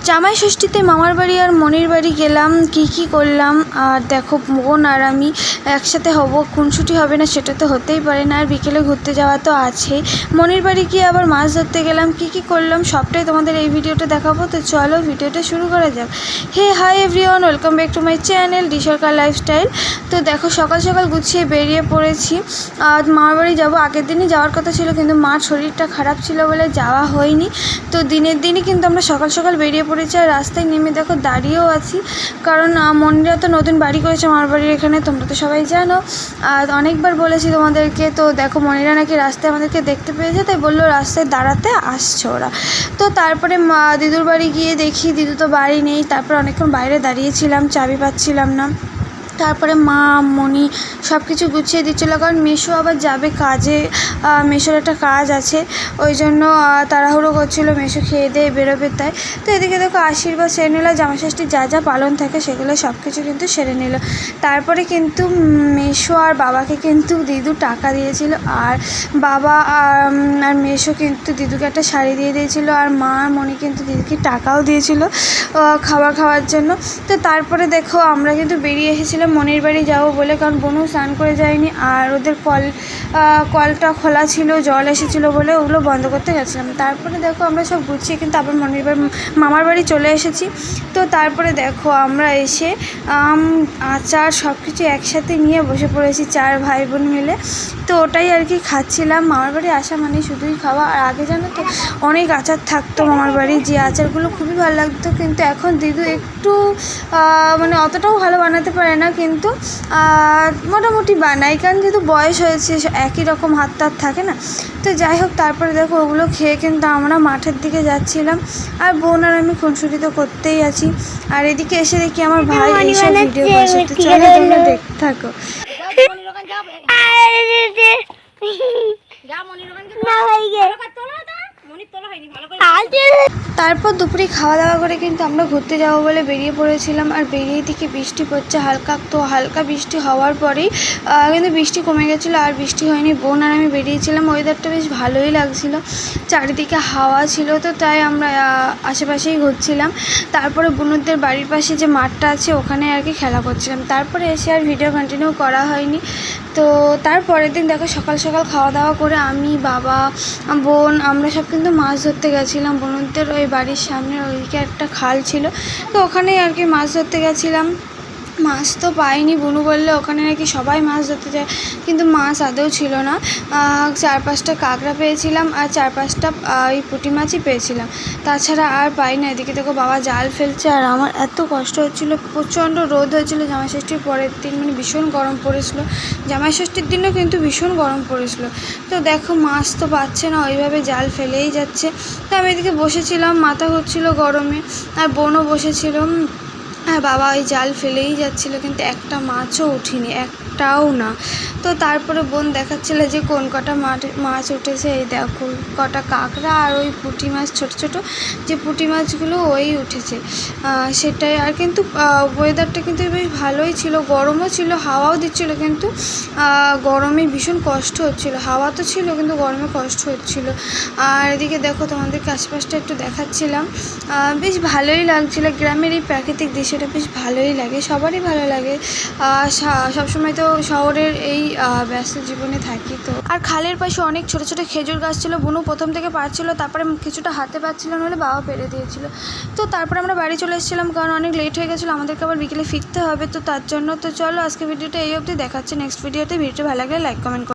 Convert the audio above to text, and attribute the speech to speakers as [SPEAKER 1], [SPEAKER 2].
[SPEAKER 1] জামাই ষষ্ঠীতে মামার বাড়ি আর মনির বাড়ি গেলাম, কি করলাম। আর দেখো বোন আর আমি একসাথে হব, খুনসুটি হবে না সেটা তো হতেই পারে না। আর বিকেলে ঘুরতে যাওয়া তো আছেই। মনির বাড়ি গিয়ে আবার মাছ ধরতে গেলাম, কি করলাম সবটাই তোমাদের এই ভিডিওটা দেখাবো। তো চলো ভিডিওটা শুরু করা যাক। Hi everyone, welcome back to my channel ডিসরকার লাইফস্টাইল। তো দেখো সকাল সকাল গুছিয়ে বেরিয়ে পড়েছি। আর মামার বাড়ি যাবো, আগের দিনই যাওয়ার কথা ছিল কিন্তু মার শরীরটা খারাপ ছিল বলে যাওয়া হয়নি। তো দিনের দিনই কিন্তু আমরা সকাল সকাল বেরিয়ে পড়েছি। আর রাস্তায় নেমে দেখো দাঁড়িয়েও আছি, কারণ মনিরা তো নতুন বাড়ি করেছে মামার বাড়ির এখানে, তোমরা তো সবাই জানো। আর অনেকবার বলেছি তোমাদেরকে। তো দেখো মনিরা নাকি রাস্তায় আমাদেরকে দেখতে পেয়েছে, তাই বললো রাস্তায় দাঁড়াতে আসছে ওরা। তো তারপরে দিদুর বাড়ি গিয়ে দেখি দিদু তো বাড়ি নেই। তারপর অনেকক্ষণ বাইরে দাঁড়িয়েছিলাম, চাবি পাচ্ছিলাম না। তারপরে মা মনি সব কিছু গুছিয়ে দিচ্ছিলো, কারণ মেশো আবার যাবে কাজে। মেশোর একটা কাজ আছে, ওই জন্য তাড়াহুড়ো করছিলো মেশো খেয়ে দিয়ে বেরোবে তাই। তো এদিকে দেখো আশীর্বাদ সেরে নিল, জামাইষষ্ঠীর যা যা পালন থাকে সেগুলো সব কিছু কিন্তু সেরে নিল। তারপরে কিন্তু মেশো আর বাবাকে কিন্তু দিদু টাকা দিয়েছিল, আর বাবা আর মেশো কিন্তু দিদুকে একটা শাড়ি দিয়ে দিয়েছিলো, আর মা আর মনি কিন্তু দিদুকে টাকাও দিয়েছিল খাবার খাওয়ার জন্য। তো তারপরে দেখো আমরা কিন্তু বেরিয়ে এসেছিলাম মনির বাড়ি যাবো বলে, কারণ বোনও স্নান করে যায়নি। আর ওদের কলটা খোলা ছিল, জল এসেছিলো বলে ওগুলো বন্ধ করতে গেছিলাম। তারপরে দেখো আমরা সব গুছিয়ে কিন্তু আবার মামার বাড়ি চলে এসেছি। তো তারপরে দেখো আমরা এসে আচার সব কিছু একসাথে নিয়ে বসে পড়েছি 4 ভাই বোন মিলে। তো ওটাই আর কি খাচ্ছিলাম। মামার বাড়ি আসা মানে শুধুই খাওয়া। আর আগে জানো তো অনেক আচার থাকতো মামার বাড়ি, যে আচারগুলো খুবই ভালো লাগতো। কিন্তু এখন দিদু একটু মানে অতটাও ভালো বানাতে পারে না, কিন্তু মোটামুটি বানাই, কারণ যেহেতু বয়স হয়েছে একই রকম হাত থাকে না। তো যাই হোক, তারপরে দেখো ওগুলো খেয়ে কিন্তু আমরা মাঠের দিকে যাচ্ছিলাম। আর বোন আর আমি খুনসুটি তো করতেই আছি। আর এদিকে এসে দেখি আমার ভাই এইসব ভিডিও করছে। তো চলো তোমরা দেখতে থাকো। তারপর দুপুরে খাওয়া দাওয়া করে কিন্তু আমরা ঘুরতে যাবো বলে বেরিয়ে পড়েছিলাম। আর বেরিয়ে দিকে বৃষ্টি পড়ছে হালকা। তো হালকা বৃষ্টি হওয়ার পরেই কিন্তু বৃষ্টি কমে গেছিলো, আর বৃষ্টি হয়নি। বোন আর আমি বেরিয়েছিলাম, ওয়েদারটা বেশ ভালোই লাগছিলো, চারিদিকে হাওয়া ছিল। তো তাই আমরা আশেপাশেই ঘুরছিলাম। তারপরে বোনদের বাড়ির পাশে যে মাঠটা আছে ওখানে আর কি খেলা করছিলাম। তারপরে এসে আর ভিডিও কন্টিনিউ করা হয়নি। তো তারপরের দিন দেখো সকাল সকাল খাওয়া দাওয়া করে আমি বাবা বোন আমরা সব কিন্তু মাছ ধরতে গেছিলাম। বোনদের ওই বাড়ির সামনে ওইদিকে একটা খাল ছিল, তো ওখানেই আর কি মাছ ধরতে গেছিলাম। মাছ তো পাইনি, বুনু বললে ওখানে নাকি সবাই মাছ ধরতে যায়, কিন্তু মাছ আদৌ ছিল না। 4-5টা কাঁকড়া পেয়েছিলাম, আর 4-5টা ওই পুঁটি মাছই পেয়েছিলাম, তাছাড়া আর পাই না। এদিকে দেখো বাবা জাল ফেলছে, আর আমার এত কষ্ট হচ্ছিলো। প্রচণ্ড রোদ হয়েছিলো জামাইষষ্ঠীর পরের দিন, মানে ভীষণ গরম পড়েছিলো। জামাইষষ্ঠীর দিনও কিন্তু ভীষণ গরম পড়েছিলো। তো দেখো মাছ তো পাচ্ছে না, ওইভাবে জাল ফেলেই যাচ্ছে। তো আমি এদিকে বসেছিলাম, মাথা ঘুরছিলো গরমে, আর বোনও বসেছিল। আর বাবা ওই জাল ফেলেই যাচ্ছিলো, কিন্তু একটা মাছও উঠিনি, একটাও না। তো তারপরে বোন দেখাচ্ছিল যে কোন কটা মাছ উঠেছে। এই দেখো কটা কাঁকড়া আর ওই পুঁটি মাছ, ছোট ছোট যে পুঁটি মাছগুলো ওই উঠেছে সেটাই। আর কিন্তু ওয়েদারটা কিন্তু বেশ ভালোই ছিল, গরমও ছিল, হাওয়াও দিচ্ছিলো, কিন্তু গরমে ভীষণ কষ্ট হচ্ছিলো। হাওয়া তো ছিল কিন্তু গরমে কষ্ট হচ্ছিলো। আর এদিকে দেখো তোমাদেরকে আশপাশটা একটু দেখাচ্ছিলাম, বেশ ভালোই লাগছিলো। গ্রামের এই প্রাকৃতিক দৃশ্যটা বেশ ভালোই লাগে, সবারই ভালো লাগে। সবসময় তো শহরের এই ব্যস্ত জীবনে থাকি। তো আর খালের পাশে অনেক ছোট ছোট খেজুর গাছ ছিল, বুনু প্রথম থেকে পারছিল, তারপরে কিছুটা হাতে পাচ্ছিল না হলে বাবা পেরে দিয়েছিল। তো তারপরে আমরা বাড়ি চলে এসেছিলাম, কারণ অনেক লেট হয়ে গেছিলো, আমাদেরকে আবার বিকেলে ফিরতে হবে। তো তার জন্য তো চলো আজকে ভিডিওটা এই অবধি, দেখাচ্ছে নেক্সট ভিডিওতে। ভিডিওটা ভালো লাগলে লাইক কমেন্ট